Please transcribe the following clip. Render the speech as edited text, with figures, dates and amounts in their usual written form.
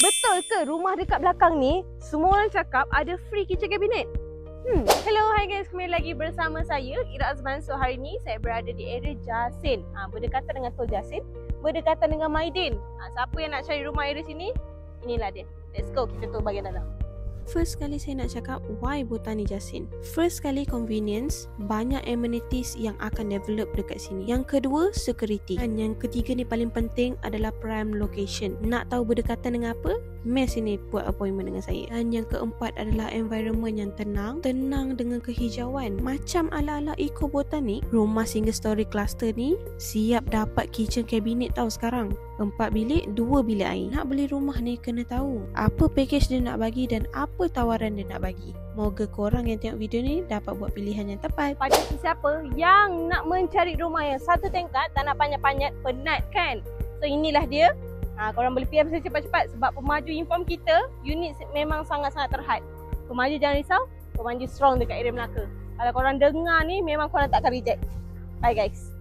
Betul ke rumah dekat belakang ni semua orang cakap ada free kitchen cabinet? Hello, hi guys, kembali lagi bersama saya Ira Azman. So hari ni saya berada di area Jasin, berdekatan dengan Tol Jasin, berdekatan dengan Maidin. Siapa yang nak cari rumah area sini? Inilah dia. Let's go, kita tu bahagian dalam. First sekali saya nak cakap why Botani Jasin. First sekali convenience, banyak amenities yang akan develop dekat sini. Yang kedua security. Dan yang ketiga ni paling penting adalah prime location. Nak tahu berdekatan dengan apa? Mes ini buat appointment dengan saya. Dan yang keempat adalah environment yang tenang dengan kehijauan. Macam ala-ala eco botanik, rumah single story cluster ni siap dapat kitchen cabinet tau sekarang. 4 bilik, 2 bilik air. Nak beli rumah ni kena tahu apa package dia nak bagi dan apa tawaran dia nak bagi. Moga korang yang tengok video ni dapat buat pilihan yang tepat. Pada sesiapa yang nak mencari rumah yang satu tingkat, tak nak panjat-panjat, penat kan? So inilah dia. Korang boleh PM saya cepat-cepat sebab pemaju inform kita, unit memang sangat-sangat terhad. Pemaju jangan risau, pemaju strong dekat area Melaka. Kalau korang dengar ni memang korang tak akan reject. Bye guys.